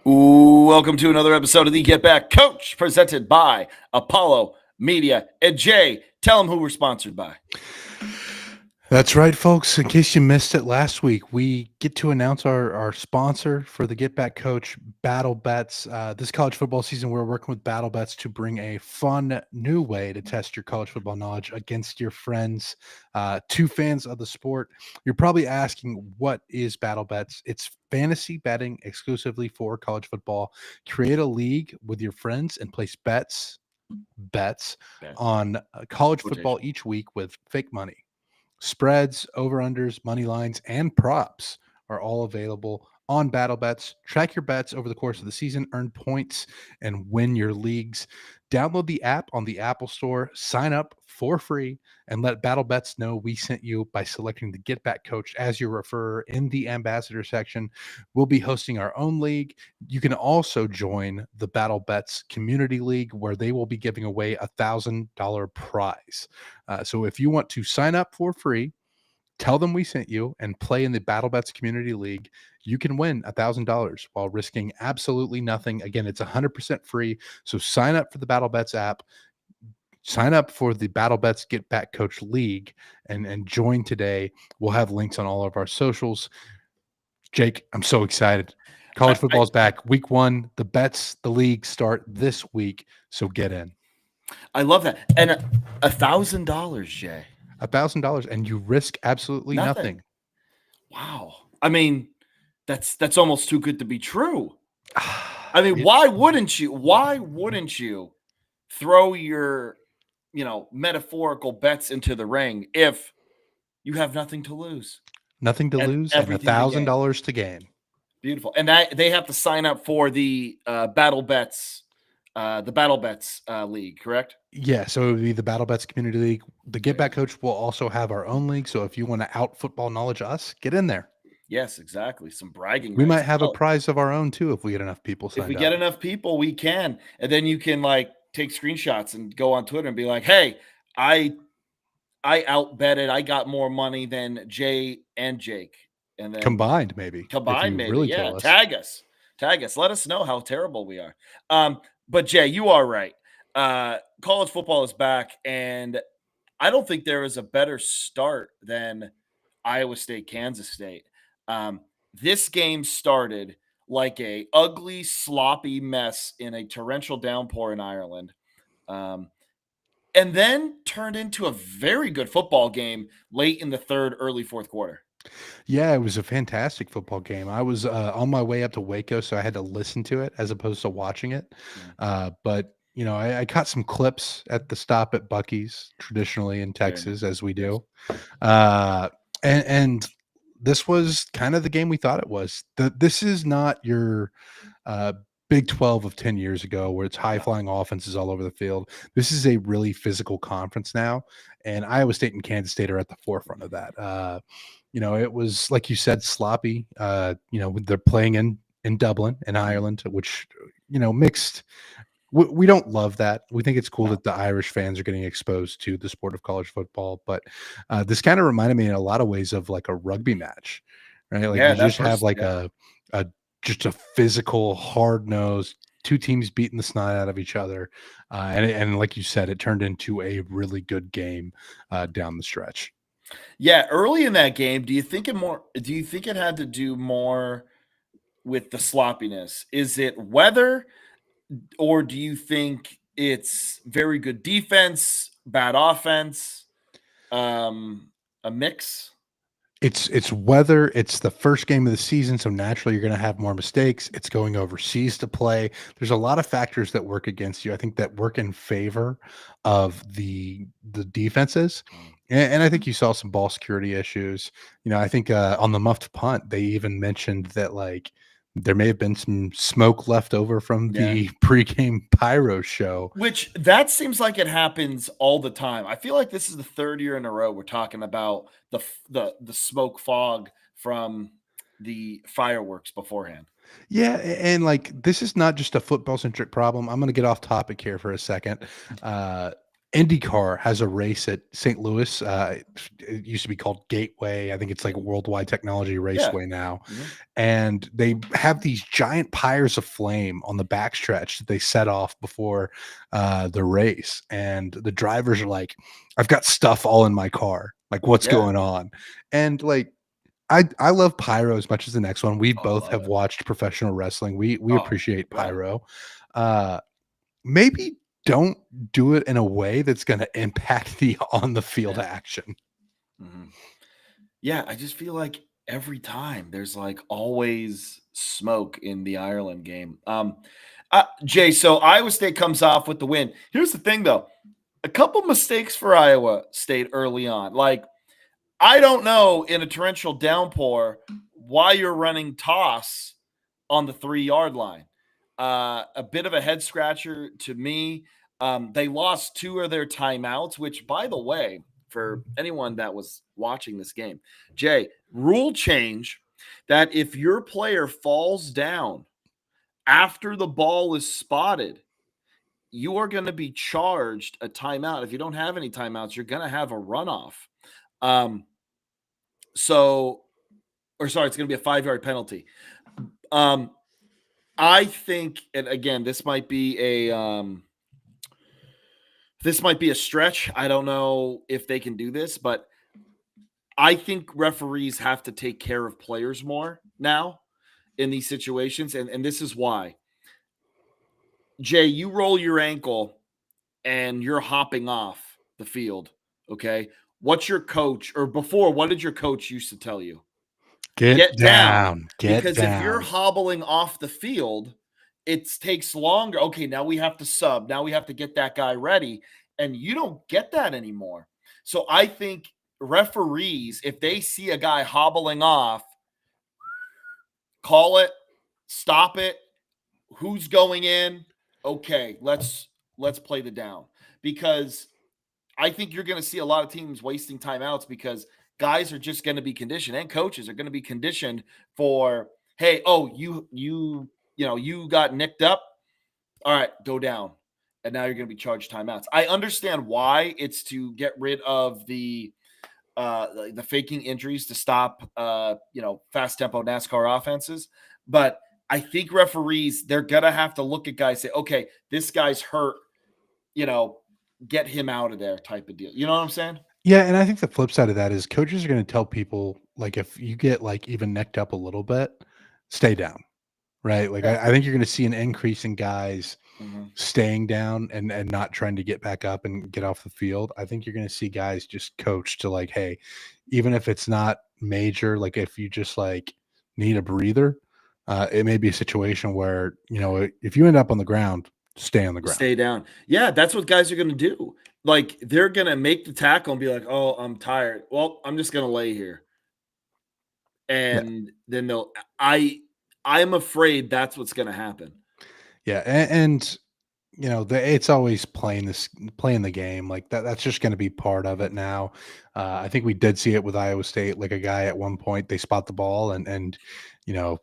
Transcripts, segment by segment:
Ooh, welcome to another episode of the Get Back Coach, presented by Apollo Media. And Jay, tell them who we're sponsored by. That's right, folks. In case you missed it last week, we get to announce our sponsor for the Get Back Coach, Battle Bets. This college football season, we're working with Battle Bets to bring a fun new way to test your college football knowledge against your friends, two fans of the sport. You're probably asking, what is Battle Bets? It's fantasy betting exclusively for college football. Create a league with your friends and place bets That's on college football quotation. each week with fake money. Spreads, over-unders, money lines, and props are all available on Battle Bets. Track your bets over the course of the season, earn points, and win your leagues. Download the app on the Apple Store, sign up for free, and let Battle Bets know we sent you by selecting the Get Back Coach as your referrer in the ambassador section. We'll be hosting our own league. You can also join the Battle Bets Community League, where they will be giving away $1,000 prize. So if you want to sign up for free, tell them we sent you, and play in the Battle Bets Community League, you can win $1,000 while risking absolutely nothing. Again, it's 100% free. So sign up for the Battle Bets app, sign up for the Battle Bets Get Back Coach League, and join today. We'll have links on all of our socials. Jake, I'm so excited. College I football's back. Week one, the league start this week. So get in. I love that. And $1,000, Jay. $1,000 and you risk absolutely Nothing. nothing. Wow. I mean, that's almost too good to be true. I mean, It, why wouldn't you? Why wouldn't you throw your, metaphorical bets into the ring if you have nothing to lose Nothing to and lose and a everything to thousand gain? dollars to gain. Beautiful. And that they have to sign up for the Battle Bets League, correct? Yeah, so it would be the Battle Bets Community League. The Get There you Back go. Coach will also have our own league. So if you want to out football knowledge us, get in there. Yes, exactly. Some bragging We might rights. have a Oh, prize of our own too if we get enough people if we signed get up. enough people, we can. And then you can take screenshots and go on Twitter and be like, "Hey, I I outbetted. I got more money than Jay and Jake." And then Combined, maybe, if combined, you maybe. really Yeah, kill us. tag us. Tag us. Let us know how terrible we are. But Jay, you are right. College football is back, and I don't think there is a better start than Iowa State, Kansas State. Um, this game started like a ugly, sloppy mess in a torrential downpour in Ireland, um, and then turned into a very good football game late in the third, early fourth quarter. Yeah, it was a fantastic football game. I was on my way up to Waco, so I had to listen to it as opposed to watching it. Yeah, But I caught some clips at the stop at Bucky's, traditionally in very nice. Texas, as we Yes. do. Uh, and this was kind of the game we thought it was. This is not your uh, Big 12 of 10 years ago, where it's high No. flying offenses all over the field. This is a really physical conference now, and Iowa State and Kansas State are at the forefront of that. It was, like you said, sloppy. They're playing in Dublin in Mhm. Ireland, which mixed. We don't love that. We think it's cool No. that the Irish fans are getting exposed to the sport of college football, but this kind of reminded me in a lot of ways of like a rugby match, right? Like Yeah, you that just have first. like Yeah. a just a physical, hard nosed two teams beating the snot out of each other, and like you said, it turned into a really good game down the stretch. Yeah, early in that game, do you think it had to do more with the sloppiness? Is it weather, or do you think it's very good defense, bad offense, a mix? It's weather. It's the first game of the season, so naturally you're going to have more mistakes. It's going overseas to play. There's a lot of factors that work against you. I think that work in favor of the defenses, Mm. and I think you saw some ball security issues. I think on the muffed punt they even mentioned that like there may have been some smoke left over from Yeah. the pregame pyro show. Which that seems like it happens all the time. I feel like this is the third year in a row we're talking about the smoke fog from the fireworks beforehand. Yeah, and like this is not just a football centric problem. I'm going to get off topic here for a second. Uh, IndyCar has a race at St. Louis. It used to be called Gateway. I think it's like Yeah. Worldwide Technology Yeah. Raceway now. Mhm. And they have these giant pyres of flame on the backstretch that they set off before the race. And the drivers are like, I've got stuff all in my car. Like, what's Yeah. going on? And like, I love pyro as much as the next one. We Oh, I both love have it. watched professional wrestling. We Oh, appreciate right. pyro. Uh, Maybe don't do it in a way that's going to impact the on the field Yeah. action. Mhm. Yeah, I just feel like every time there's, like, always smoke in the Ireland game. Jay, so Iowa State comes off with the win. Here's the thing, though. A couple mistakes for Iowa State early on. Like, I don't know in a torrential downpour why you're running toss on the 3-yard line. A bit of a head scratcher to me. They lost 2 of their timeouts, which, by the way, for anyone that was watching this game, Jay, rule change that if your player falls down after the ball is spotted, you are going to be charged a timeout. If you don't have any timeouts, you're going to have a runoff. Um, so, or sorry, it's going to be a 5-yard penalty. Um, I think, and again, this might be a stretch. I don't know if they can do this, but I think referees have to take care of players more now in these situations, and this is why. Jay, you roll your ankle and you're hopping off the field. Okay, what's your coach, or before? What did your coach used to tell you? Get Get down. down. Get Because if you're down. hobbling off the field, it takes longer. Okay, now we have to sub. Now we have to get that guy ready. And you don't get that anymore. So I think referees, if they see a guy hobbling off, call it, stop it. Who's going in? Okay, let's play the down. Because I think you're going to see a lot of teams wasting timeouts because guys are just going to be conditioned, and coaches are going to be conditioned for, hey, oh, you got nicked up. All right, go down. And now you're going to be charged timeouts. I understand why it's to get rid of the faking injuries to stop fast tempo NASCAR offenses, but I think referees, they're going to have to look at guys, say, okay, this guy's hurt, you know, get him out of there type of deal. You know what I'm saying? Yeah, and I think the flip side of that is coaches are going to tell people like if you get like even necked up a little bit, stay down, right? Like Yeah. I think you're going to see an increase in guys Mhm. staying down and not trying to get back up and get off the field. I think you're going to see guys just coached to like, hey, even if it's not major, like if you just like need a breather, it may be a situation where if you end up on the ground, stay on the ground. Stay down. Yeah, that's what guys are going to do. Like they're going to make the tackle and be like, "Oh, I'm tired. Well, I'm just going to lay here." Yeah. And then I'm afraid that's what's going to happen. Yeah, and it's always playing the game like that. That's just going to be part of it Mhm. now. I think we did see it with Iowa State. Like a guy at one point, they spot the ball and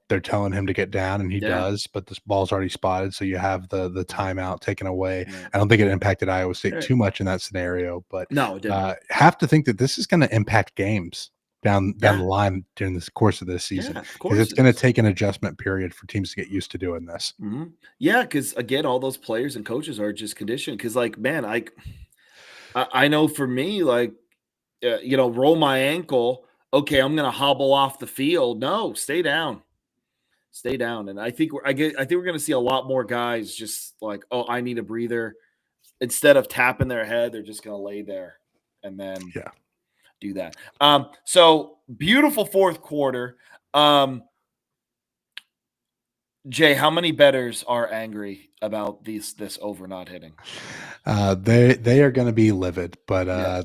they're telling him to get down, and he Yeah. does, but this ball's already spotted, so you have the timeout taken away. Yeah. I don't think it impacted Iowa State Right. too much in that scenario, but No, it didn't. have to think that this is going to impact games down the Yeah. line during this course of this season Yeah, of because course it's it going to is. take an adjustment period for teams to get used to doing this. Mhm. Yeah, because again, all those players and coaches are just conditioned. Because, like, man, I know for me, like, roll my ankle. Okay, I'm gonna hobble off the field. No, stay down. And I think we're gonna see a lot more guys just like, oh, I need a breather. Instead of tapping their head, they're just gonna lay there and then Yeah. do that. So beautiful fourth quarter. Um, Jay, how many bettors are angry about this over not hitting? They are going to be livid, but Yeah,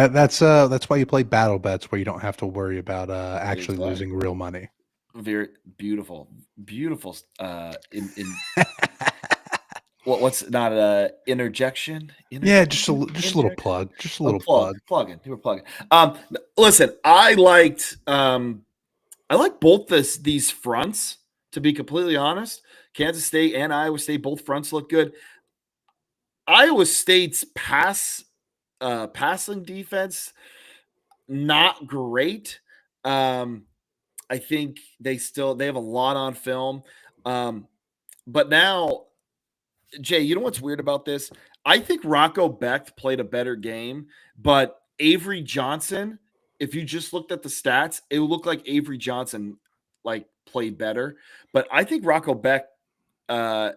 that's why you play battle bets where you don't have to worry about actually losing exactly. real money. Very beautiful, beautiful. In what's not a interjection? Yeah, Interjection? just a little Injection? plug, just a A little plug, plug. plugging. You were plugging. Listen, I like both these fronts. To be completely honest, Kansas State and Iowa State, both fronts look good. Iowa State's pass Passing defense, not great. Um, I think they have a lot on film. But now, Jay, you know what's weird about this? I think Rocco Becht played a better game, but Avery Johnson, if you just looked at the stats, it would look like Avery Johnson like played better. But I think Rocco Becht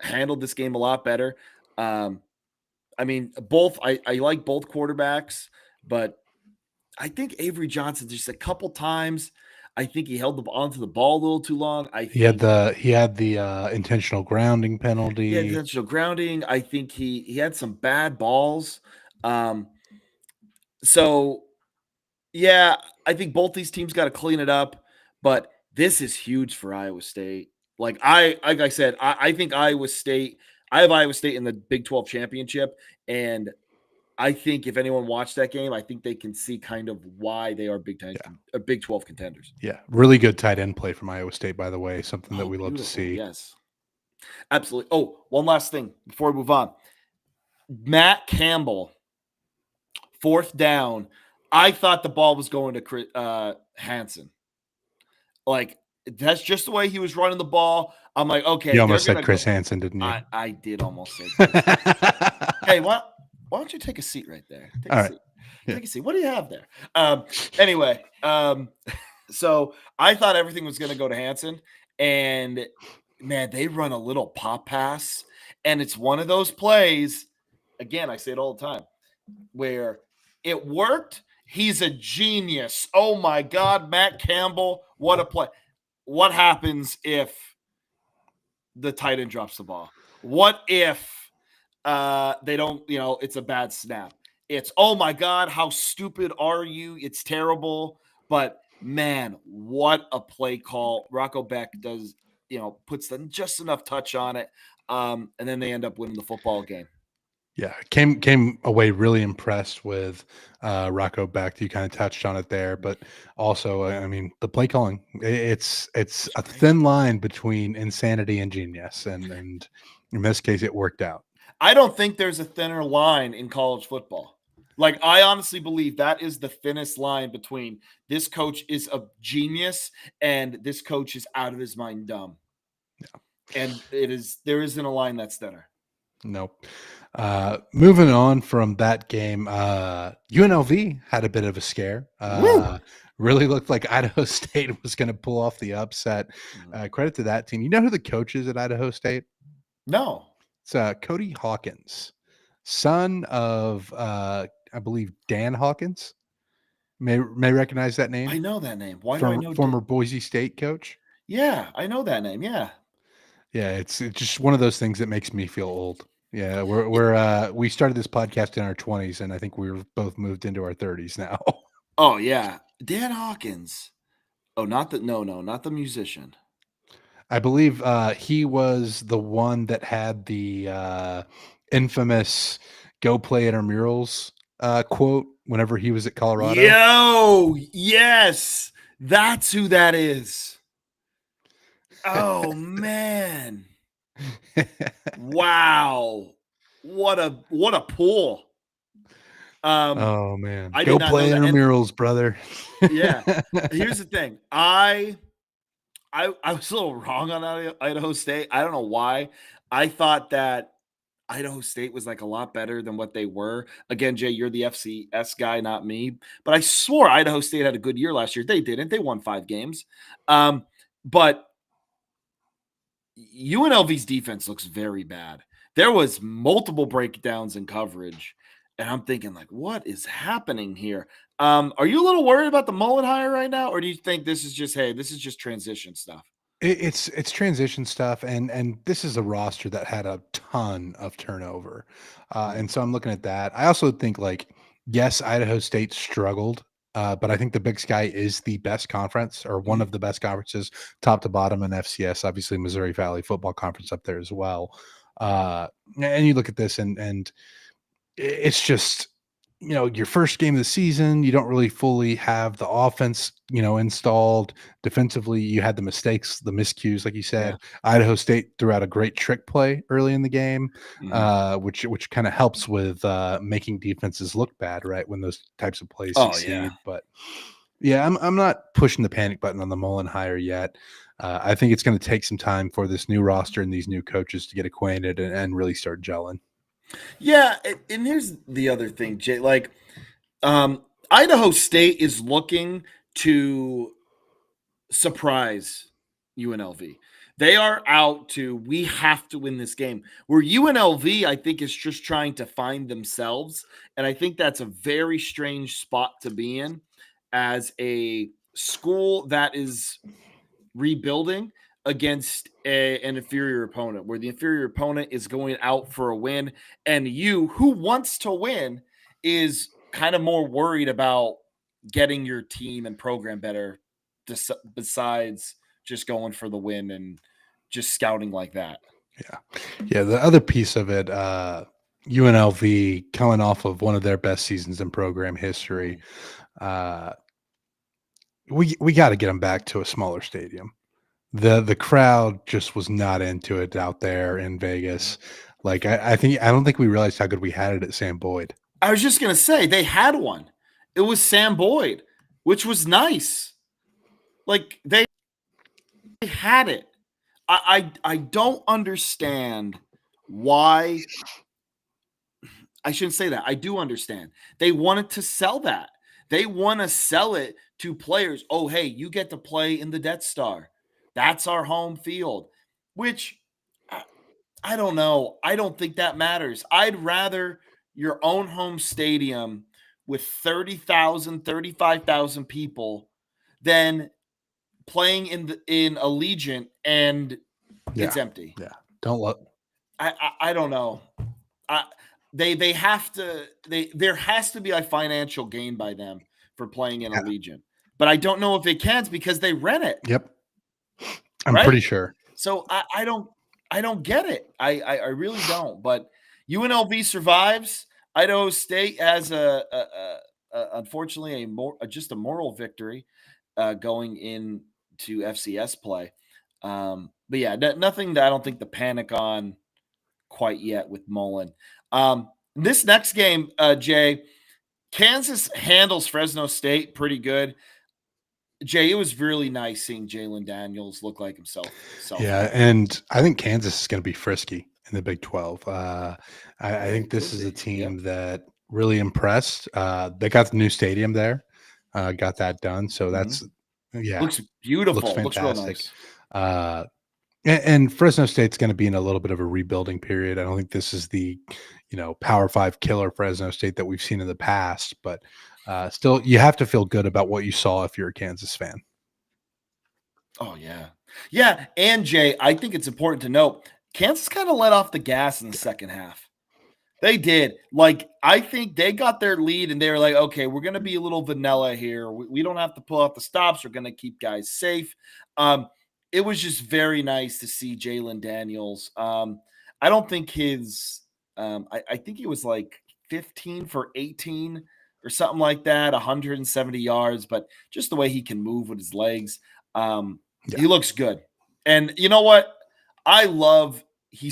handled this game a lot better. Um, I mean, I like both quarterbacks, but I think Avery Johnson just a couple times. I think he held onto the ball a little too long. I think He had the intentional grounding he had penalty. intentional grounding. I think he had some bad balls. Um, so yeah, I think both these teams got to clean it up, but this is huge for Iowa State. Like I said, I think Iowa State. I have Iowa State in the Big 12 championship, and I think if anyone watched that game, I think they can see kind of why they are Yeah. Big 12 contenders. Yeah, really good tight end play from Iowa State, by the way. Something that Oh, we love to beautiful. see. Yes. Absolutely. Oh, one last thing before we move on. Matt Campbell, 4th down. I thought the ball was going to Hansen. Like, that's just the way he was running the ball. I'm like, okay, You they're almost going said to go. Chris Hansen, didn't you? I did almost say Chris Hansen. Hey, why don't you take a seat right there? Take All a right. seat. Yeah. Take a seat. What do you have there? Anyway, so I thought everything was going to go to Hansen, and man, they run a little pop pass, and it's one of those plays. Again, I say it all the time, where it worked. He's a genius. Oh my God, Matt Campbell, what a play! What happens if the tight end drops the ball? What if they don't? It's a bad snap. It's, oh my God, how stupid are you? It's terrible. But man, what a play call. Rocco Beck does, puts just enough touch on it. And then they end up winning the football game. Yeah, came away really impressed with Rocco Becht. You kind of touched on it there, but also, I mean, the play calling. It's a thin line between insanity and genius, and in this case, it worked out. I don't think there's a thinner line in college football. Like, I honestly believe that is the thinnest line between this coach is a genius and this coach is out of his mind dumb. Yeah. And there isn't a line that's thinner. Nope. Moving on from that game, UNLV had a bit of a scare. Really looked like Idaho State was going to pull off the upset. Credit to that team. You know who the coach is at Idaho State? No. It's Cody Hawkins, son of I believe Dan Hawkins. May recognize that name. I know that name. Why do I know? Former Boise State coach. Yeah, I know that name. Yeah. Yeah, it's just one of those things that makes me feel old. Yeah, we started this podcast in our 20s, and I think we were both moved into our 30s now. Oh yeah, Dan Hawkins. Oh, not the musician. I believe he was the one that had the infamous "Go play intramurals" quote whenever he was at Colorado. Yo, yes, that's who that is. Oh man. Wow. What a pull. Oh man. I Go did not know play that. intramurals, brother. Yeah. Here's the thing. I was a little wrong on Idaho State. I don't know why. I thought that Idaho State was like a lot better than what they were. Again, Jay, you're the FCS guy, not me. But I swore Idaho State had a good year last year. They didn't. They won 5 games. But UNLV's defense looks very bad. There was multiple breakdowns in coverage, and I'm thinking, like, what is happening here? Are you a little worried about the Mullen hire right now, or do you think this is just transition stuff? It's transition stuff, and this is a roster that had a ton of turnover, and so I'm looking at that. I also think, like, yes, Idaho State struggled, but I think the Big Sky is the best conference, or one of the best conferences, top to bottom in FCS. Obviously, Missouri Valley Football Conference up there as well. And you look at this, and it's just, your first game of the season, you don't really fully have the offense, installed. Defensively, you had the mistakes, the miscues, like you Yeah. said. Idaho State threw out a great trick play early in the game, Mhm. which kind of helps with making defenses look bad, right? When those types of plays Oh, yeah. succeed. But yeah, I'm not pushing the panic button on the Mullen hire yet. I think it's going to take some time for this new roster and these new coaches to get acquainted and really start gelling. Yeah, and here's the other thing, Jay, like, Idaho State is looking to surprise UNLV. They are out to, we have to win this game. Where UNLV, I think, is just trying to find themselves. And I think that's a very strange spot to be in as a school that is rebuilding against an inferior opponent, where the inferior opponent is going out for a win. And you, who wants to win, is kind of more worried about getting your team and program better besides just going for the win and just scouting like that. Yeah. Yeah, the other piece of it, UNLV coming off of one of their best seasons in program history, Mhm. uh, we got to get them back to a smaller stadium. The crowd just was not into it out there in Vegas. Like I don't think we realized how good we had it at Sam Boyd. I was just gonna say they had one. It was Sam Boyd, which was nice. Like they had it. I don't understand why. I shouldn't say that. I do understand. They wanted to sell that. They want to sell it to players. Oh, hey, you get to play in the Death Star. That's our home field, which I don't know. I don't think that matters. I'd rather your own home stadium with 30,000, 35,000 people than playing in Allegiant and Yeah, it's empty. yeah. Don't look. I don't know. I, they have to there has to be a financial gain by them for playing in Yeah. Allegiant, but I don't know if it can because they rent it, Yep. I'm right? pretty sure. So I don't get it. I really don't. But UNLV survives. Idaho State has unfortunately just a moral victory going into FCS play. But yeah, nothing that I don't think the panic on quite yet with Mullen. This next game, Jay, Kansas handles Fresno State pretty good. Jay, it was really nice seeing Jalen Daniels look like himself Yeah, again. and I think Kansas is going to be frisky in the Big 12. I They think this could is a be. Yep. team that really impressed. They got the new stadium there, got that done. So Mhm. that's, yeah, Looks looks beautiful. Looks real fantastic. nice. Uh, and Fresno State's going to be in a little bit of a rebuilding period. I don't think this is the, Power Five killer Fresno State that we've seen in the past, but still, you have to feel good about what you saw if you're a Kansas fan. Oh yeah. Yeah. And Jay, I think it's important to note Kansas kind of let off the gas in the second half. They did. Like, I think they got their lead and they were like, okay, we're going to be a little vanilla here. We don't have to pull out the stops. We're going to keep guys safe. It was just very nice to see Jalen Daniels. I don't think I think he was like 15 for 18 or something like that, 170 yards, but just the way he can move with his legs, Yeah, he looks good. And you know what? I love he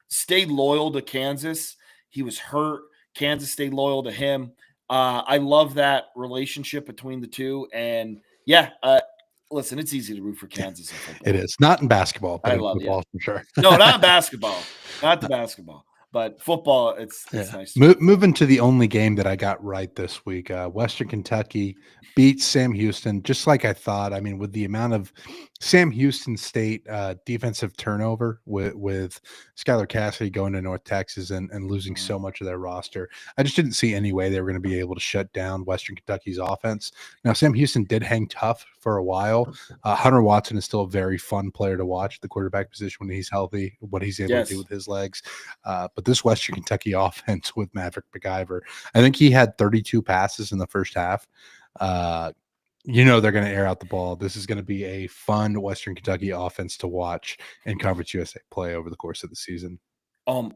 stayed loyal to Kansas. He was hurt. Kansas stayed loyal to him. I love that relationship between the two. And yeah, listen, it's easy to root for yeah, Kansas in it football. is not in basketball, but I in love you. football for sure. No, not basketball, not the basketball, but football. It's Yeah. nice to root for. Moving to the only game that I got right this week, Western Kentucky beats Sam Houston just like I thought. I mean, with the amount of Sam Houston State defensive turnover with Skylar Cassidy going to North Texas and losing Mm, so much of their roster, I just didn't see any way they were going to be able to shut down Western Kentucky's offense. Now, Sam Houston did hang tough for a while. Hunter Watson is still a very fun player to watch at the quarterback position when he's healthy, what he's able to do yes. with his legs. But this Western Kentucky offense with Maverick McIver, I think he had 32 passes in the first half. Uh, they're going to air out the ball. This is going to be a fun Western Kentucky offense to watch in Conference USA play over the course of the season. Um,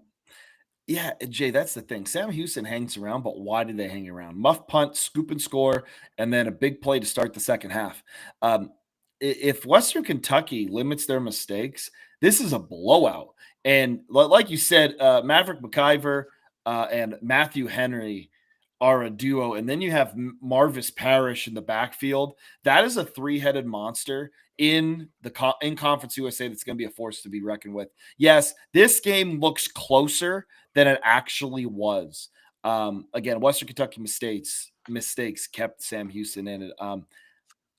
Yeah, Jay, that's the thing. Sam Houston hangs around, but why do they hang around? Muff punt, scoop and score, and then a big play to start the second half. Um, if Western Kentucky limits their mistakes, this is a blowout. And like you said, Maverick McIver and Matthew Henry are a duo, and then you have Marvis Parrish in the backfield. That is a three-headed monster in Conference USA that's going to be a force to be reckoned with. Yes, this game looks closer than it actually was. Again, Western Kentucky mistakes kept Sam Houston in it.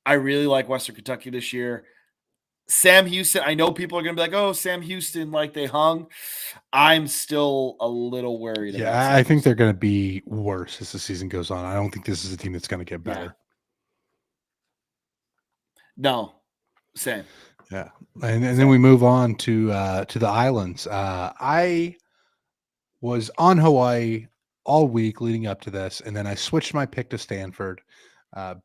I really like Western Kentucky this year. Sam Houston, I know people are going to be like, "Oh, Sam Houston, like they hung." I'm still a little worried about Yeah, I Sam think they're Houston. going to be worse as the season goes on. I don't think this is a team that's going to get Yeah, better. no, same, Yeah, and then we same. move on to the islands. I was on Hawaii all week leading up to this, and then I switched my pick to Stanford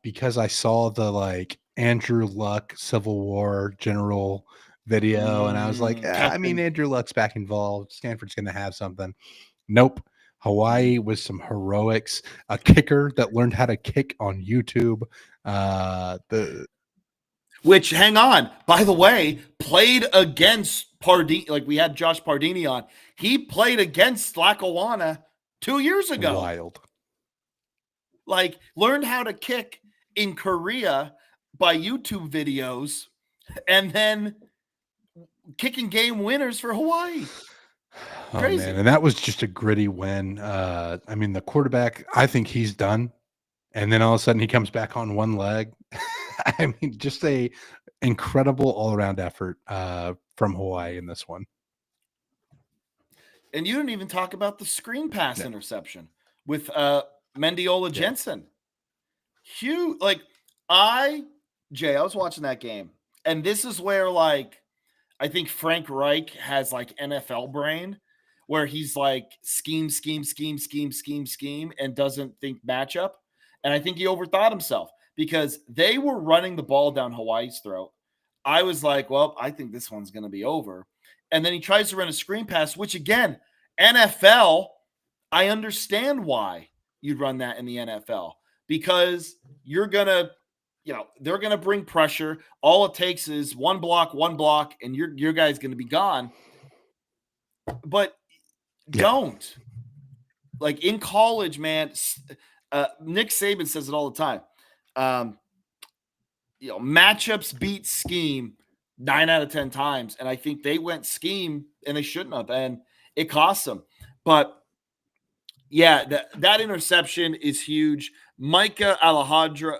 because I saw the like Andrew Luck Civil War general video, and I was like, I mean, Captain. Andrew Luck's back involved. Stanford's going to have something. Nope. Hawaii was some heroics. A kicker that learned how to kick on YouTube. The Which, hang on, by the way, played against Pardini. Like we had Josh Pardini on. He played against Lackawanna 2 years ago. wild. Like learned how to kick in Korea by YouTube videos, and then kicking game winners for Hawaii. Oh man, Crazy. and that was just a gritty win. I mean, the quarterback, I think he's done, and then all of a sudden he comes back on one leg. I mean, just a incredible all around effort from Hawaii in this one. And you didn't even talk about the screen pass Yeah, interception with Mendiola yeah. Jensen. Huge. Like I, Jay, I was watching that game, and this is where like I think Frank Reich has like NFL brain, where he's like scheme, scheme, scheme, scheme, scheme, scheme, and doesn't think matchup. And I think he overthought himself because they were running the ball down Hawaii's throat. I was like, well, I think this one's going to be over. And then he tries to run a screen pass, which again, NFL, I understand why you'd run that in the NFL because you're going to they're going to bring pressure. All it takes is one block, and your guy's going to be gone. But Yeah. don't like in college, man. Nick Saban says it all the time. Um, matchups beat scheme 9 out of 10 times, and I think they went scheme and they shouldn't have, and it cost them. But yeah, that interception is huge. Micah Alejandro,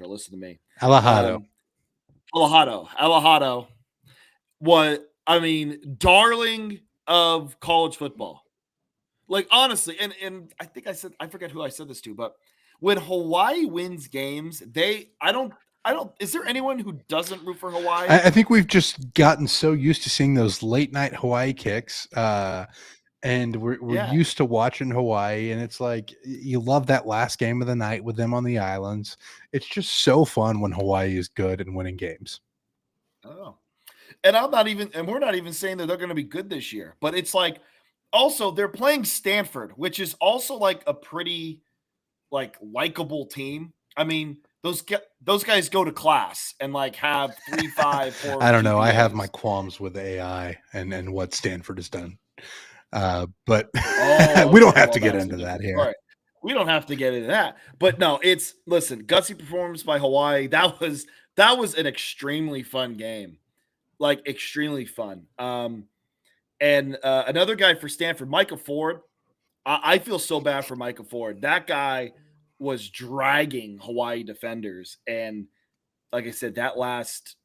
listen to me. Alejado. Um, Alejado was, I mean, darling of college football. Like honestly, and I forget who I said this to, but when Hawaii wins games, I don't. Is there anyone who doesn't root for Hawaii? I think we've just gotten so used to seeing those late night Hawaii kicks. And we're Yeah. used to watching Hawaii, and it's like you love that last game of the night with them on the islands. It's just so fun when Hawaii is good and winning games. Oh. And we're not even saying that they're going to be good this year, but it's like also they're playing Stanford, which is also like a pretty like likable team. I mean, those guys go to class and like have 3.5, 4 I don't know. I have my GPAs. qualms with AI and what Stanford has done, but Oh, we don't okay. have Well, to get that's a into that different here. story. We don't have to get into that. But no, it's listen, gutsy performance by Hawaii. That was an extremely fun game. Like extremely fun. And another guy for Stanford, Micah Ford. I feel so bad for Micah Ford. That guy was dragging Hawaii defenders, and like I said, that last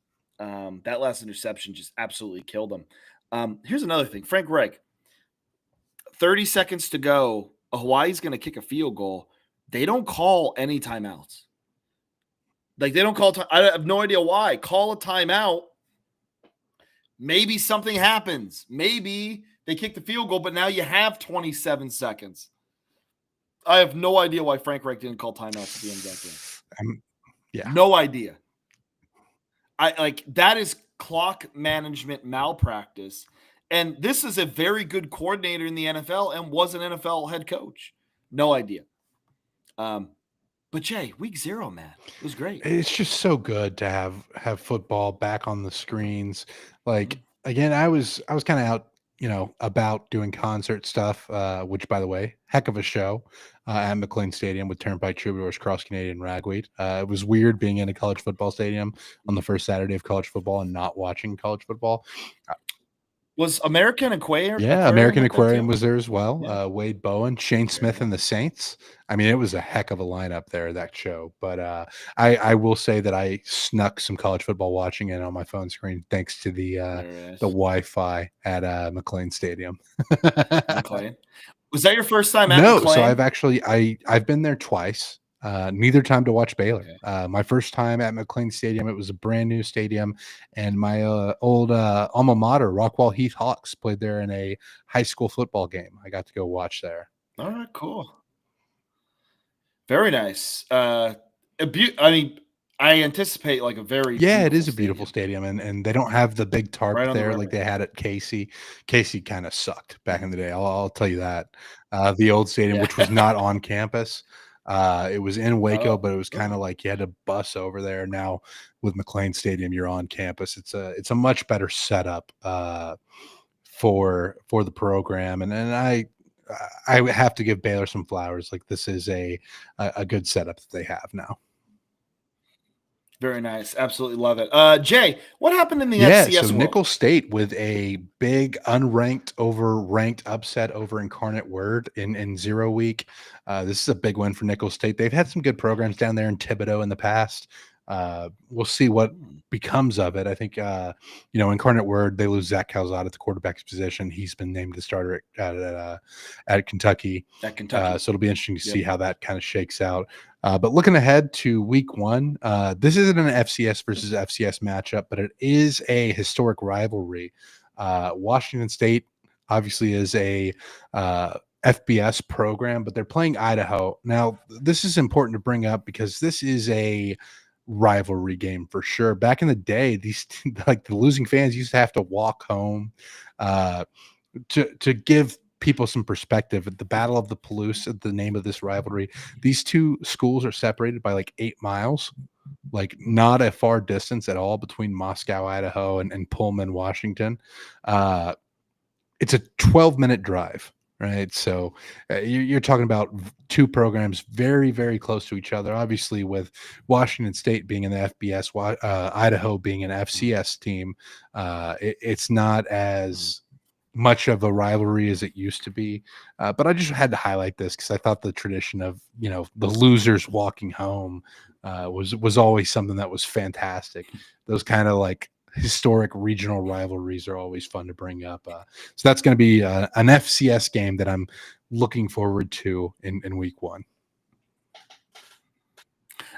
interception just absolutely killed him. Here's another thing, Frank Reich. 30 seconds to go. Hawaii's going to kick a field goal. They don't call any timeouts. Like they don't call. I have no idea why. Call a timeout. Maybe something happens. Maybe they kick the field goal, but now you have 27 seconds. I have no idea why Frank Reich didn't call timeouts at the end of that game. Yeah. No idea. I like that is clock management malpractice. And this is a very good coordinator in the NFL and was an NFL head coach. No idea. But Jay, week 0, man, it was great. It's just so good to have football back on the screens. Mhm. Like again, I was kind of out, about doing concert stuff. Which, by the way, heck of a show at McLean Stadium with Turnpike Troubadours, Cross Canadian Ragweed. It was weird being in a college football stadium on the first Saturday of college football and not watching college football. Was American Yeah, Aquarium American up there Aquarium too? was there as well. Yeah, Wade Bowen, Shane very Smith, and the nice. Saints. I mean, it was a heck of a lineup there that show. But I will say that I snuck some college football watching in on my phone screen thanks to Very the nice. Wi-Fi at McLean Stadium. McLean. Was that your first time at No, so McLean? I've been there twice. Neither time to watch Baylor. Okay. My first time at McLean Stadium, it was a brand new stadium, and my old alma mater, Rockwall Heath Hawks, played there in a high school football game. I got to go watch there. All right, cool. Very nice. I mean, I anticipate like a very Yeah, it beautiful is a beautiful stadium stadium, and they don't have the big tarp right on the there like river. they had at Casey. Casey kinda sucked back in Mhm. the day, I'll tell you that. The old stadium, Yeah. which was not on campus, it was in Waco, Oh, but it was kinda okay. like you had to bus over there. Now, with McLean Stadium, you're on campus. It's a much better setup, for the program, and I would have to give Baylor some flowers, like, this is a good setup that they have now. Very nice. Absolutely love it. Jay, what happened in the Yeah, so FCS world? Nickel State with a big unranked over ranked upset over Incarnate Word in 0 week. This is a big win for Nickel State. They've had some good programs down there in Thibodaux in the past. We'll see what Hmm, becomes of it. I think Incarnate Word, they lose Zach Calzada at the quarterback's position. He's been named the starter at Kentucky. at Kentucky. So it'll be interesting to see Yep. how that kind of shakes out. But looking ahead to week 1, this isn't an FCS versus FCS matchup, but it is a historic rivalry. Washington State obviously is a FBS program, but they're playing Idaho. Now, this is important to bring up because this is a rivalry game for sure. Back in the day, these like the losing fans used to have to walk home. Uh, to give people some perspective, the Battle of the Palouse, the name of this rivalry, these two schools are separated by like 8 miles, like not a far distance at all between Moscow, Idaho, and Pullman, Washington. Uh, it's a 12-minute drive, right? So you're talking about two programs very, very close to each other. Obviously, with Washington State being in the FBS, Idaho being an Mm, FCS team, it's not mm. as much of a rivalry as it used to be. But I just had to highlight this because I thought the tradition of the losers walking home was always something that was fantastic. Those kind of like historic regional rivalries are always fun to bring up. So that's going to be an FCS game that I'm looking forward to in week 1.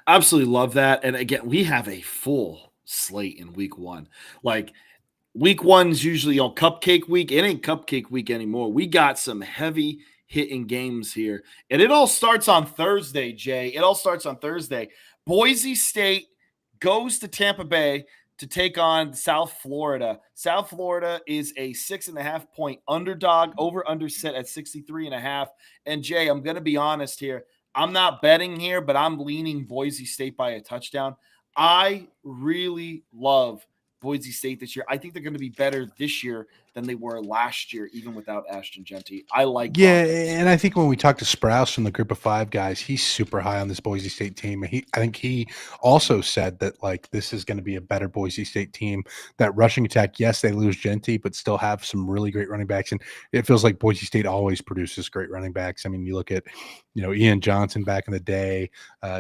Absolutely love that. And again, we have a full slate in week 1. Like week 1's usually cupcake week. It ain't cupcake week anymore. We got some heavy hitting games here. And it all starts on Thursday, Jay. It all starts on Thursday. Boise State goes to Tampa Bay to take on South Florida. South Florida is a 6.5 point underdog, over under set at 63.5. And Jay, I'm going to be honest here. I'm not betting here, but I'm leaning Boise State by a touchdown. I really love Boise State this year. I think they're going to be better this year than they were last year, even without Ashton Genty. I like Yeah, Broncos. and I think when we talked to Sprouse from the group of 5 guys, he's super high on this Boise State team. I think he also said that like this is going to be a better Boise State team. That rushing attack, yes, they lose Genty, but still have some really great running backs. And it feels like Boise State always produces great running backs. I mean, you look at Ian Johnson back in the day,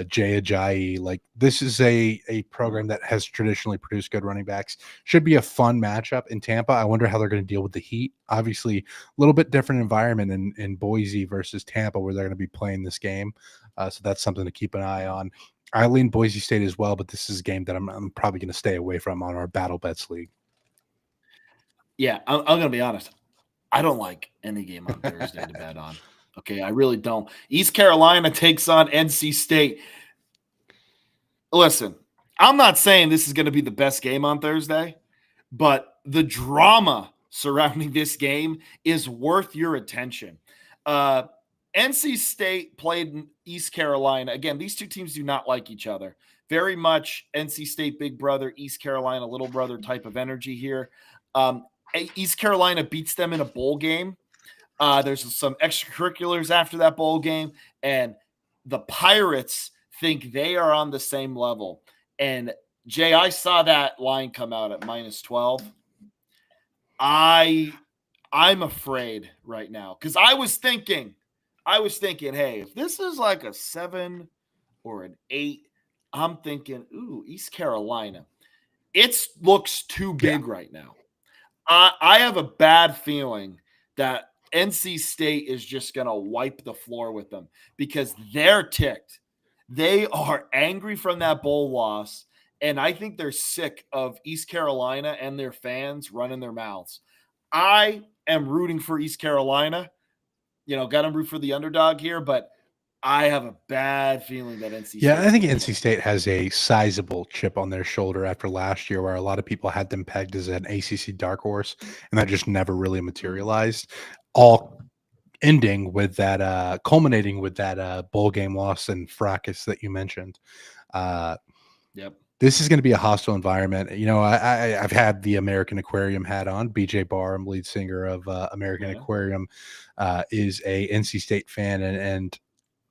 Jay Ajayi. Like this is a program that has traditionally produced good running backs. Should be a fun matchup in Tampa. I wonder how they're going to deal with the heat. Obviously, little bit different environment in Boise versus Tampa where they're going to be playing this game. So that's something to keep an eye on. I lean Boise State as well, but this is a game that I'm probably going to stay away from on our Battle Bets League. Yeah, I'm going to be honest. I don't like any game on Thursday to bet on. Okay, I really don't. East Carolina takes on NC State. Listen, I'm not saying this is going to be the best game on Thursday, but the drama surrounding this game is worth your attention. Uh, NC State played East Carolina. Again, these two teams do not like each other. Very much NC State big brother, East Carolina little brother type of energy here. East Carolina beats them in a bowl game. There's some extracurriculars after that bowl game, and the Pirates think they are on the same level. And Jay, I saw that line come out at -12. I'm afraid right now because I was thinking, hey, if this is like a 7 or an 8, I'm thinking, ooh, East Carolina. It looks too Yeah. big right now. I have a bad feeling that NC State is just going to wipe the floor with them because they're ticked. They are angry from that bowl loss. And I think they're sick of East Carolina and their fans running their mouths. I am rooting for East Carolina. Got to root for the underdog here, but I have a bad feeling that NC Yeah, I State's think going to NC win. State has a sizable chip on their shoulder after last year, where a lot of people had them pegged as an ACC dark horse, and that just never really materialized. All ending with that, culminating with that bowl game loss and fracas that you mentioned. Uh, Yep. this is going to be a hostile environment. I've had the American Aquarium hat on. BJ Barham, lead singer of American Yeah. Aquarium, is a NC State fan, and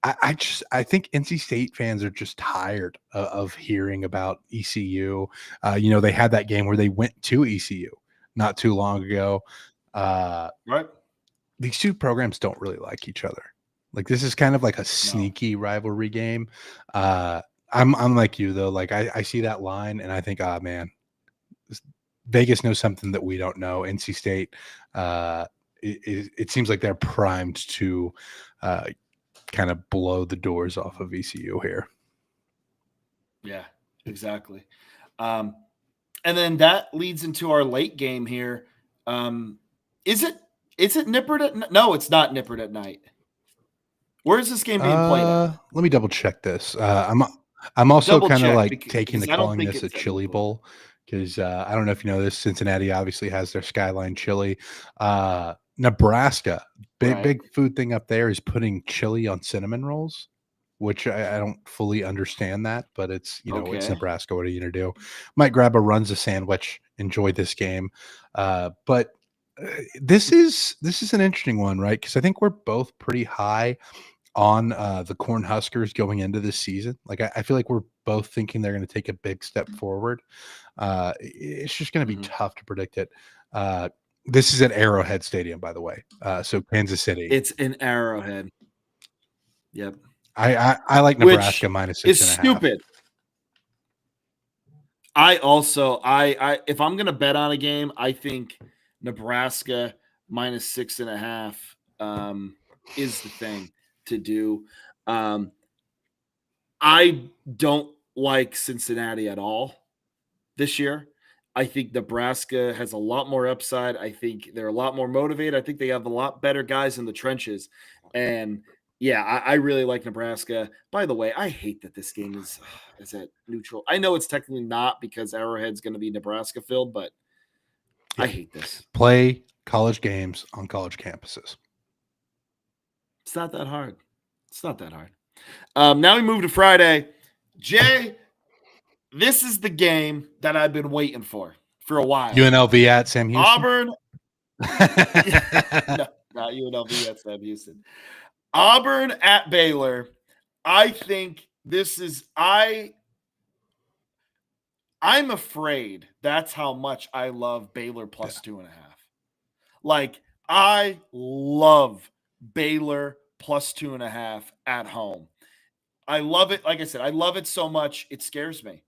I think NC State fans are just tired of hearing about ECU. They had that game where they went to ECU not too long ago. Right. These two programs don't really like each other. Like, this is kind of like a No. sneaky rivalry game. Uh, I'm like you though. Like, I see that line and I think, ah, man, Vegas knows something that we don't know. NC State, it seems like they're primed to uh, kind of blow the doors off of ECU here. Yeah, exactly. Um, and then that leads into our late game here. Um, is it Nippert at no? It's not Nippert at night. Where is this game being played at? Let me double check this. I'm also Double kind of check like taking to because I don't calling think this a it's at chili Newport. bowl because I don't know if you know this. Cincinnati obviously has their Skyline chili. Nebraska, Right. big food thing up there is putting chili on cinnamon rolls, which I don't fully understand that, but it's Okay. Nebraska. What are you gonna do? Might grab a Runza sandwich, enjoy this game, but this is an interesting one, right? Because I think we're both pretty high on the Cornhuskers going into this season. Like, I feel like we're both thinking they're going to take a big step forward. It's just going to be Mhm. tough to predict it. This is at Arrowhead Stadium, by the way. So Kansas City. It's in Arrowhead. Yep. I like Which Nebraska minus six is and a half. stupid. I also I if I'm gonna bet on a game, I think Nebraska -6.5 is the thing to do. Um, I don't like Cincinnati at all this year. I think Nebraska has a lot more upside. I think they're a lot more motivated. I think they have a lot better guys in the trenches. And yeah, I really like Nebraska. By the way, I hate that this game is at neutral. I know it's technically not because Arrowhead's going to be Nebraska filled, but I Yeah. hate this. Play college games on college campuses. It's not that hard. It's not that hard. Now we move to Friday. Jay, this is the game that I've been waiting for a while. UNLV at Sam Houston. Auburn. No, not UNLV. That's Sam Houston. Auburn at Baylor. I think this is I'm afraid that's how much I love Baylor Yeah. plus 2.5. Like, I love Baylor plus 2.5 at home. I love it. Like I said, I love it so much it scares me.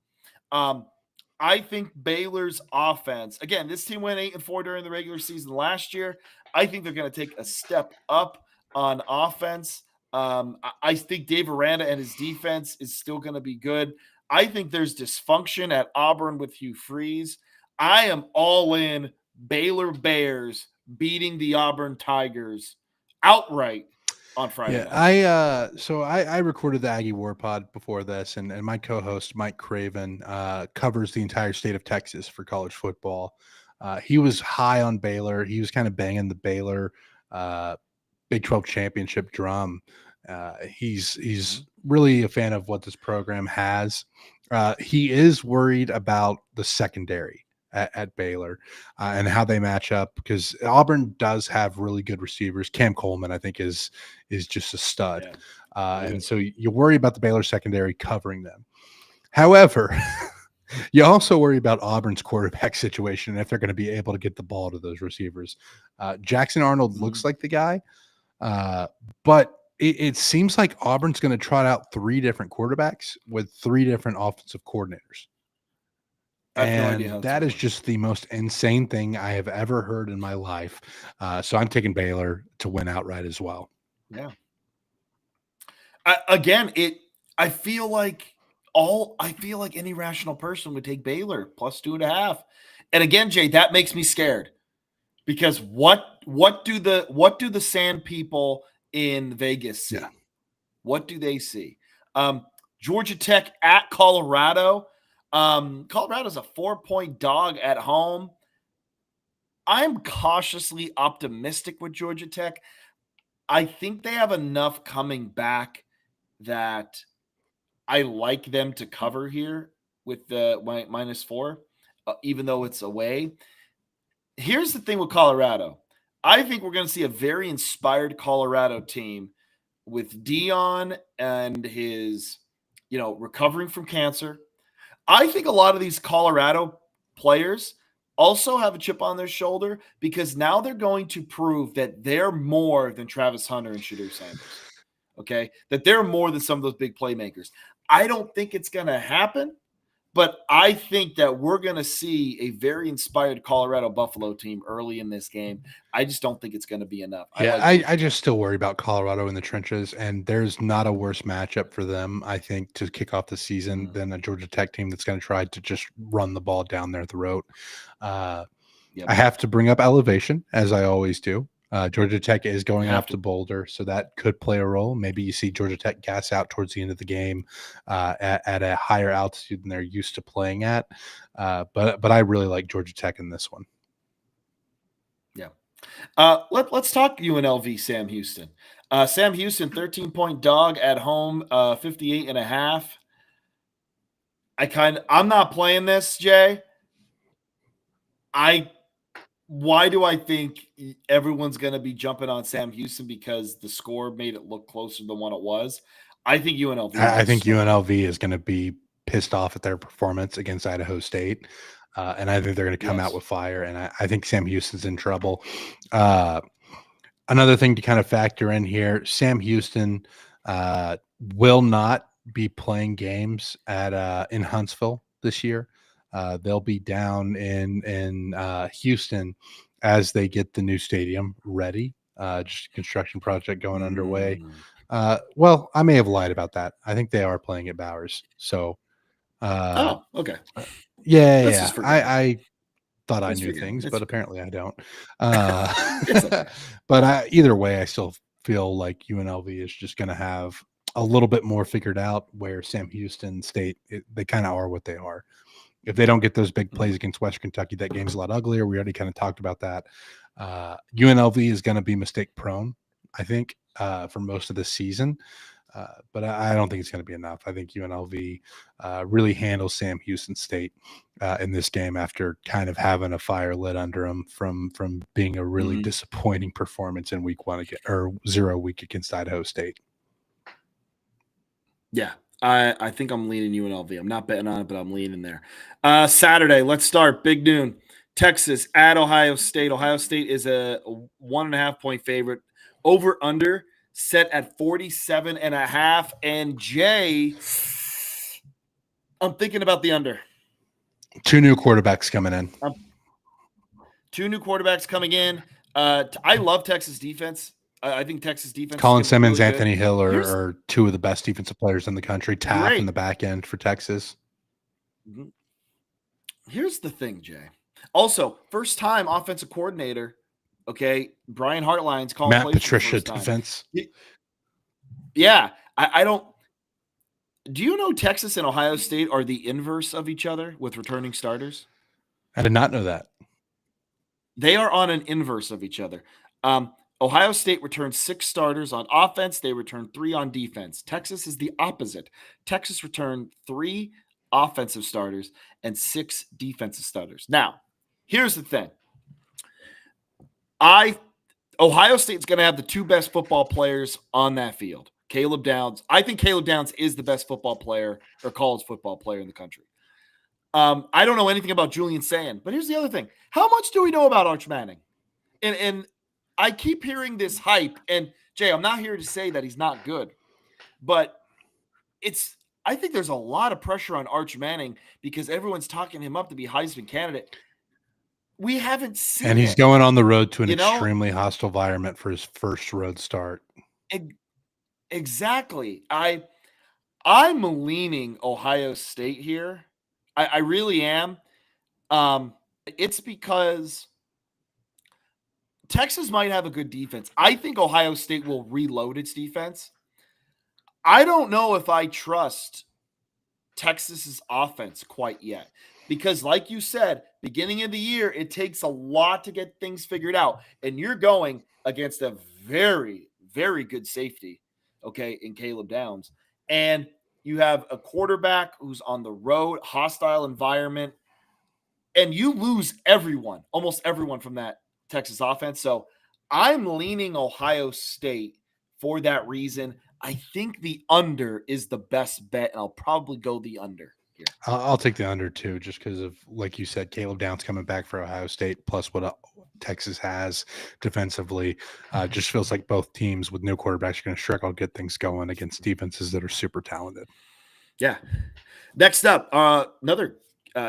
Um, I think Baylor's offense, again, this team went 8-4 during the regular season last year. I think they're going to take a step up on offense. I think Dave Aranda and his defense is still going to be good. I think there's dysfunction at Auburn with Hugh Freeze. I am all in Baylor Bears beating the Auburn Tigers outright on Friday Yeah, night. I recorded the Aggie War Pod before this, and my co-host Mike Craven covers the entire state of Texas for college football. He was high on Baylor. He was kind of banging the Baylor uh, Big 12 championship drum. He's really a fan of what this program has. He is worried about the secondary at Baylor and how they match up, because Auburn does have really good receivers. Cam Coleman, I think, is just a stud. Yeah. And so you worry about the Baylor secondary covering them. However, you also worry about Auburn's quarterback situation and if they're going to be able to get the ball to those receivers. Jackson Arnold looks like the guy, but it seems like Auburn's going to trot out 3 different quarterbacks with 3 different offensive coordinators. I have no idea how And it's that gonna is work. just the most insane thing I have ever heard in my life. So I'm taking Baylor to win outright as well. Yeah. Again, I feel like any rational person would take Baylor plus 2.5. And again, Jay, that makes me scared because what do the sand people in Vegas see? Yeah. What do they see? Georgia Tech at Colorado. Colorado's a 4-point dog at home. I'm cautiously optimistic with Georgia Tech. I think they have enough coming back that I like them to cover here with the -4, even though it's away. Here's the thing with Colorado. I think we're going to see a very inspired Colorado team with Dion and his, recovering from cancer. I think a lot of these Colorado players also have a chip on their shoulder because now they're going to prove that they're more than Travis Hunter and Shadur Sanders. Okay. That they're more than some of those big playmakers. I don't think it's going to happen, but I think that we're going to see a very inspired Colorado Buffalo team early in this game. I just don't think it's going to be enough. I Yeah, like Georgia I Tech. just still worry about Colorado in the trenches, and there's not a worse matchup for them, I think, to kick off the season than a Georgia Tech team that's going to try to just run the ball down their throat. Uh, Yep. I have to bring up elevation, as I always do. Georgia Tech is You going have up to. to Boulder, so that could play a role. Maybe you see Georgia Tech gas out towards the end of the game at a higher altitude than they're used to playing at. But I really like Georgia Tech in this one. Yeah. Let's talk UNLV Sam Houston. Sam Houston, 13-point dog at home, 58.5. I'm not playing this, Jay. Why do I think everyone's going to be jumping on Sam Houston because the score made it look closer than what it was? I think UNLV is I going to think smoke them. UNLV is going to be pissed off at their performance against Idaho State. And I think they're going to come out Yes. with fire. And I think Sam Houston's in trouble. Uh, Another thing to kind of factor in here, Sam Houston will not be playing games at in Huntsville this year. They'll be down in Houston as they get the new stadium ready. Just a construction project going underway. Mm. Well, I may have lied about that. I think they are playing at Bowers. So, uh, Oh, okay. yeah, Let's yeah. just forget it. I thought I Let's knew forget it. things, It's but okay. apparently I don't. Uh, It's okay. but either way, I still feel like UNLV is just going to have a little bit more figured out. Where Sam Houston State, they kind of are what they are. If they don't get those big plays against West Kentucky, that game's a lot uglier. We already kind of talked about that. UNLV is going to be mistake prone, I think, for most of the season. But I don't think it's going to be enough. I think UNLV really handles Sam Houston State in this game after kind of having a fire lit under them from being a really Mhm. disappointing performance in week 1 or 0 week against Idaho State. Yeah, I think I'm leaning UNLV. I'm not betting on it, but I'm leaning there. Saturday, let's start. Big noon. Texas at Ohio State. Ohio State is a 1.5-point favorite. Over under set at 47.5. And Jay, I'm thinking about the under. 2 new quarterbacks coming in. 2 new quarterbacks coming in. I love Texas defense. I think Texas defense is Colin going to be Simmons, really good. Anthony Hill Here's are 2 of the best defensive players in the country. Taff in great. the back end for Texas. Mhm. Here's the thing, Jay. Also, first time offensive coordinator. Okay, Brian Hartline's calling Matt plays for the Patricia first time. defense. Yeah, I don't. Do you know Texas and Ohio State are the inverse of each other with returning starters? I did not know that. They are on an inverse of each other. Ohio State returned 6 starters on offense. They returned 3 on defense. Texas is the opposite. Texas returned 3 offensive starters and 6 defensive starters. Now, here's the thing. Ohio State's going to have the 2 best football players on that field. Caleb Downs. I think Caleb Downs is the best football player or college football player in the country. I don't know anything about Julian Sand, but here's the other thing. How much do we know about Arch Manning? And I keep hearing this hype, and Jay, I'm not here to say that he's not good, but I think there's a lot of pressure on Arch Manning because everyone's talking him up to be Heisman candidate. We haven't seen it. And he's going on the road to an extremely hostile environment for his first road start. Exactly. I'm leaning Ohio State here. I really am. It's because Texas might have a good defense. I think Ohio State will reload its defense. I don't know if I trust Texas's offense quite yet. Because like you said, beginning of the year, it takes a lot to get things figured out. And you're going against a very, very good safety, okay, in Caleb Downs. And you have a quarterback who's on the road, hostile environment, and you lose everyone, almost everyone from that Texas offense. So I'm leaning Ohio State for that reason. I think the under is the best bet, and I'll probably go the under here. I'll take the under too, just because of, like you said, Caleb Downs coming back for Ohio State, plus what Texas has defensively. Just feels like both teams with no quarterbacks are going to struggle to get things going against defenses that are super talented. Yeah. Next up,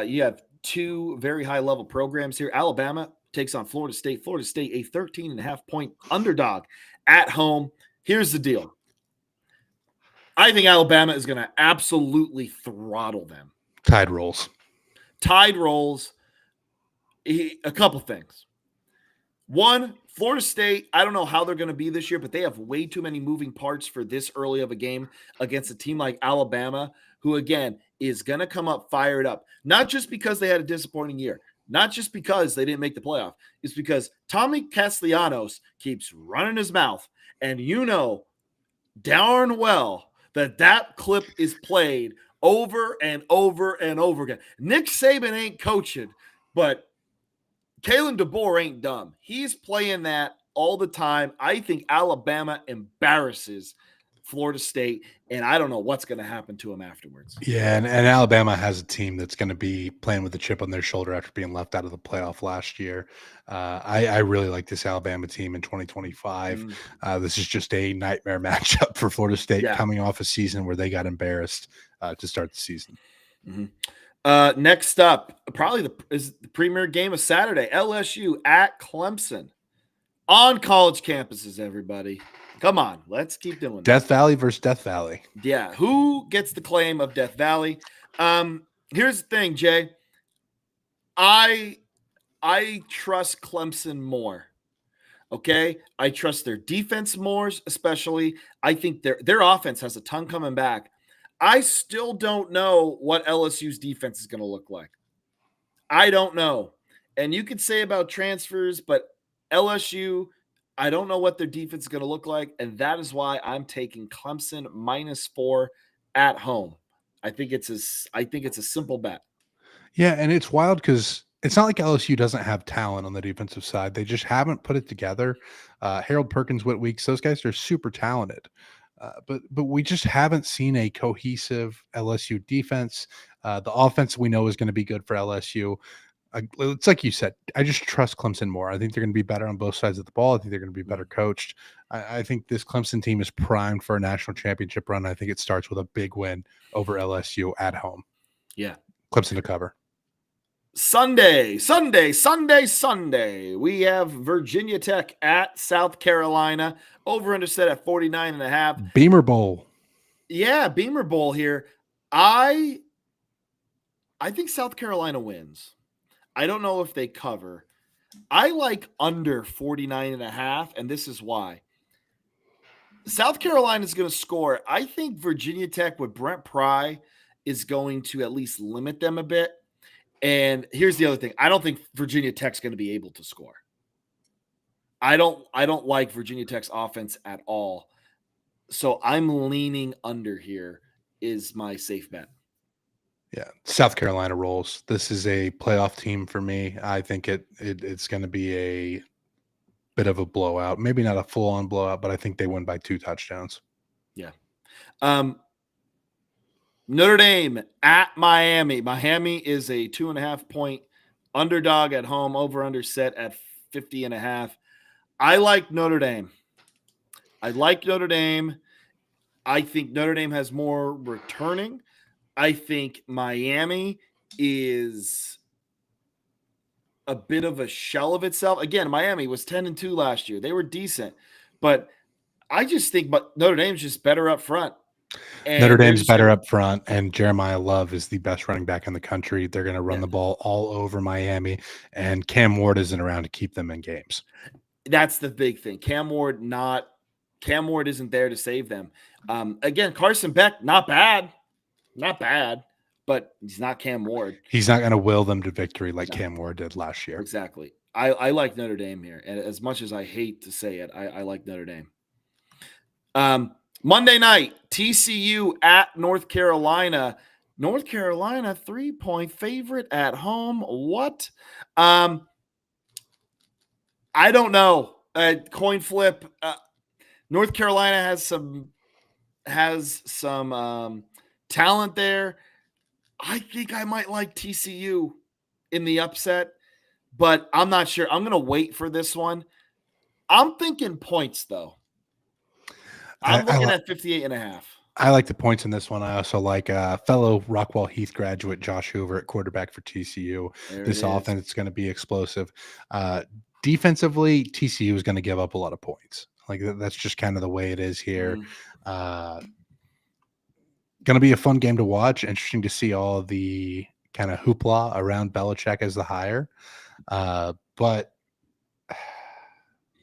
you have 2 very high-level programs here. Alabama takes on Florida State. Florida State, a 13.5-point underdog at home. Here's the deal. I think Alabama is going to absolutely throttle them. Tide rolls. A couple things. One, Florida State, I don't know how they're going to be this year, but they have way too many moving parts for this early of a game against a team like Alabama, who, again, is going to come up fired up. Not just because they had a disappointing year, not just because they didn't make the playoff. It's because Tommy Castellanos keeps running his mouth, and you know darn well that clip is played over and over and over again. Nick Saban ain't coaching, but Kalen DeBoer ain't dumb. He's playing that all the time. I think Alabama embarrasses Florida State, and I don't know what's going to happen to him afterwards. Yeah, and Alabama has a team that's going to be playing with a chip on their shoulder after being left out of the playoff last year. I really like this Alabama team in 2025. This is just a nightmare matchup for Florida State coming off a season where they got embarrassed to start the season. Mm-hmm. Next up, probably is the premier game of Saturday, LSU at Clemson on college campuses, everybody. Come on, let's keep doing this. Death Valley versus Death Valley. Yeah, who gets the claim of Death Valley? Here's the thing, Jay. I trust Clemson more. Okay, I trust their defense more, especially. I think their offense has a ton coming back. I still don't know what LSU's defense is going to look like. I don't know. And you could say about transfers, but LSU, I don't know what their defense is going to look like, and that is why I'm taking Clemson -4 at home. I think it's a simple bet. Yeah, and it's wild because it's not like LSU doesn't have talent on the defensive side. They just haven't put it together. Harold Perkins, Whit Weeks, those guys are super talented. But we just haven't seen a cohesive LSU defense. The offense we know is going to be good for LSU. It's like you said, I just trust Clemson more. I think they're going to be better on both sides of the ball. I think they're going to be better coached. I think this Clemson team is primed for a national championship run. I think it starts with a big win over LSU at home. Yeah. Clemson to cover. Sunday. We have Virginia Tech at South Carolina. Over under set at 49.5. Beamer Bowl. Yeah, Beamer Bowl here. I think South Carolina wins. I don't know if they cover. I like under 49.5, and this is why. South Carolina is going to score. I think Virginia Tech with Brent Pry is going to at least limit them a bit. And here's the other thing. I don't think Virginia Tech's going to be able to score. I don't like Virginia Tech's offense at all. So I'm leaning under here is my safe bet. Yeah, South Carolina rolls. This is a playoff team for me. I think it's going to be a bit of a blowout. Maybe not a full-on blowout, but I think they win by 2 touchdowns. Yeah. Notre Dame at Miami. Miami is a 2.5 point underdog at home, over under set at 50.5. I like Notre Dame. I think Notre Dame has more returning. I think Miami is a bit of a shell of itself. Again, Miami was 10-2 last year. They were decent, but I just think Notre Dame's just better up front. Notre And Dame's better up front, and Jeremiah Love is the best running back in the country. They're going to run the ball all over Miami, and Cam Ward isn't around to keep them in games. That's the big thing. Cam Ward isn't there to save them. Again, Carson Beck, not bad, but he's not Cam Ward. He's not going to will them to victory like Cam Ward did last year. Exactly. I like Notre Dame here, and as much as I hate to say it, I like Notre Dame. Monday night, TCU at North Carolina. North Carolina 3-point favorite at home. What? I don't know. Coin flip. North Carolina has some talent there. I think I might like TCU in the upset, but I'm not sure. I'm going to wait for this one. I'm thinking points, though. I'm looking at 58.5. I like the points in this one. I also like fellow Rockwell Heath graduate Josh Hoover at quarterback for TCU. This offense is going to be explosive. Defensively, TCU is going to give up a lot of points. Like that's just kind of the way it is here. Going to be a fun game to watch. Interesting to see all the kind of hoopla around Belichick as the hire. But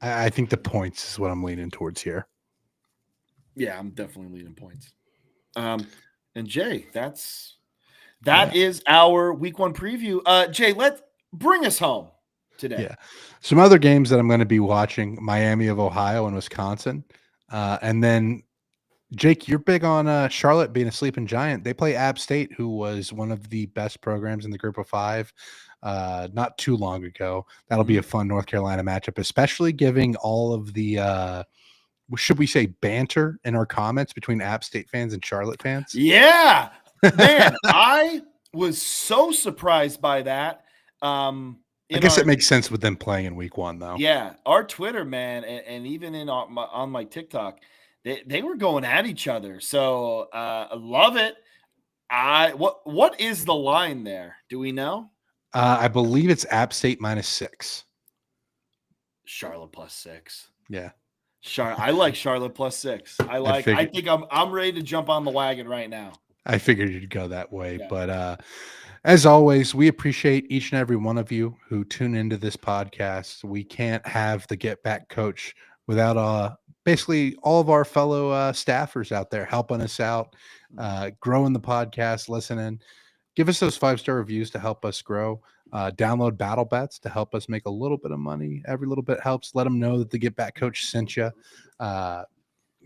I think the points is what I'm leaning towards here. Yeah, I'm definitely leaning points. And Jay, that is our week 1 preview. Jay, let's bring us home today. Yeah. Some other games that I'm going to be watching: Miami of Ohio and Wisconsin. And then Jake, you're big on Charlotte being a sleeping giant. They play App State, who was one of the best programs in the group of 5 not too long ago. That'll be a fun North Carolina matchup, especially giving all of the should we say banter in our comments between App State fans and Charlotte fans? Yeah, man, I was so surprised by that. I guess it makes sense with them playing in week 1, though. Yeah, our Twitter, man, and even on my TikTok, they were going at each other. So I love it. What is the line there? Do we know? I believe it's App State -6. Charlotte +6. Yeah. I like Charlotte +6. I think I'm ready to jump on the wagon right now. I figured you'd go that way, but as always, we appreciate each and every one of you who tune into this podcast. We can't have the Get Back Coach without basically all of our fellow staffers out there helping us out, growing the podcast, listening. Give us those 5-star reviews to help us grow. Download Battle Bets to help us make a little bit of money. Every little bit helps. Let them know that the Get Back Coach sent you.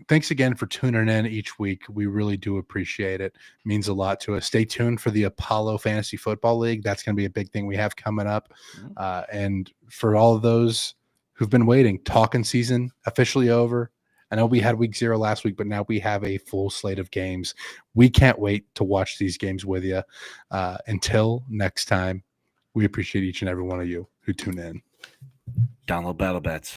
Thanks again for tuning in each week. We really do appreciate it. It means a lot to us. Stay tuned for the Apollo Fantasy Football League. That's going to be a big thing we have coming up. And for all of those who've been waiting, talking season officially over. I know we had week 0 last week, but now we have a full slate of games. We can't wait to watch these games with you. Until next time, we appreciate each and every one of you who tune in. Download Battle Bets.